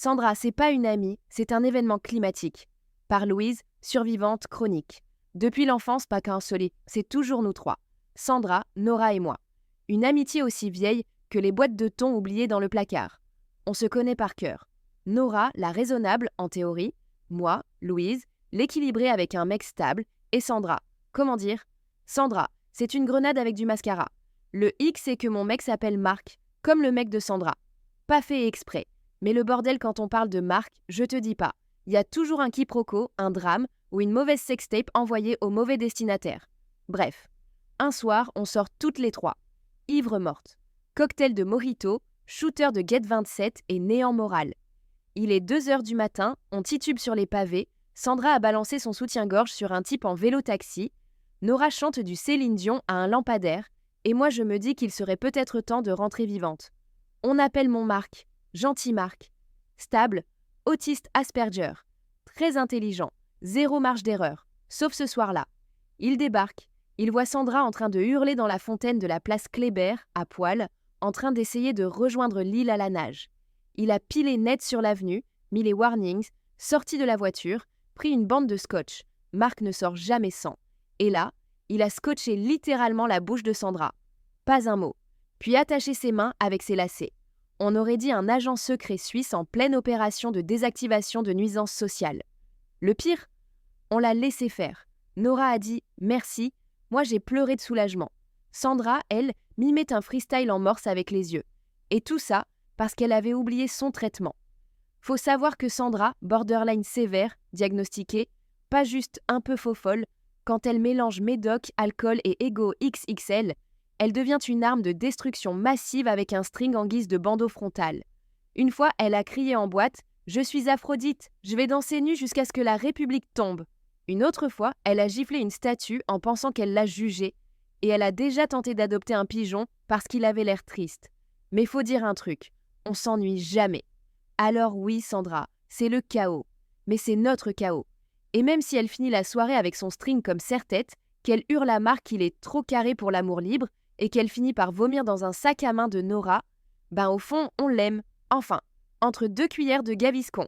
Sandra, c'est pas une amie, c'est un événement climatique. Par Louise, survivante chronique. Depuis l'enfance, pas qu'un seul, c'est toujours nous trois. Sandra, Nora et moi. Une amitié aussi vieille que les boîtes de thon oubliées dans le placard. On se connaît par cœur. Nora, la raisonnable, en théorie. Moi, Louise, l'équilibrée avec un mec stable. Et Sandra, comment dire ? Sandra, c'est une grenade avec du mascara. Le hic, c'est que mon mec s'appelle Marc, comme le mec de Sandra. Pas fait exprès. Mais le bordel quand on parle de Marc, je te dis pas. Il y a toujours un quiproquo, un drame ou une mauvaise sextape envoyée au mauvais destinataire. Bref, un soir, on sort toutes les trois. Ivre morte. Cocktail de mojito, shooter de Get 27 et néant moral. Il est 2h du matin, on titube sur les pavés. Sandra a balancé son soutien-gorge sur un type en vélo-taxi. Nora chante du Céline Dion à un lampadaire. Et moi, je me dis qu'il serait peut-être temps de rentrer vivante. On appelle mon Marc. Gentil Marc. Stable, autiste Asperger. Très intelligent, zéro marge d'erreur, sauf ce soir-là. Il débarque, il voit Sandra en train de hurler dans la fontaine de la place Kléber, à poil, en train d'essayer de rejoindre l'île à la nage. Il a pilé net sur l'avenue, mis les warnings, sorti de la voiture, pris une bande de scotch. Marc ne sort jamais sans. Et là, il a scotché littéralement la bouche de Sandra. Pas un mot. Puis attaché ses mains avec ses lacets. On aurait dit un agent secret suisse en pleine opération de désactivation de nuisances sociales. Le pire, on l'a laissé faire. Nora a dit « merci », moi j'ai pleuré de soulagement. Sandra, elle, mimait un freestyle en morse avec les yeux. Et tout ça parce qu'elle avait oublié son traitement. Faut savoir que Sandra, borderline sévère, diagnostiquée, pas juste un peu faux-folle, quand elle mélange médoc, alcool et ego XXL, elle devient une arme de destruction massive avec un string en guise de bandeau frontal. Une fois, elle a crié en boîte « Je suis Aphrodite, je vais danser nue jusqu'à ce que la République tombe ». Une autre fois, elle a giflé une statue en pensant qu'elle l'a jugée, et elle a déjà tenté d'adopter un pigeon parce qu'il avait l'air triste. Mais faut dire un truc, on s'ennuie jamais. Alors oui, Sandra, c'est le chaos, mais c'est notre chaos. Et même si elle finit la soirée avec son string comme serre-tête, qu'elle hurle à Marc qu'il est trop carré pour l'amour libre, et qu'elle finit par vomir dans un sac à main de Nora, ben au fond, on l'aime, enfin, entre 2 cuillères de Gaviscon.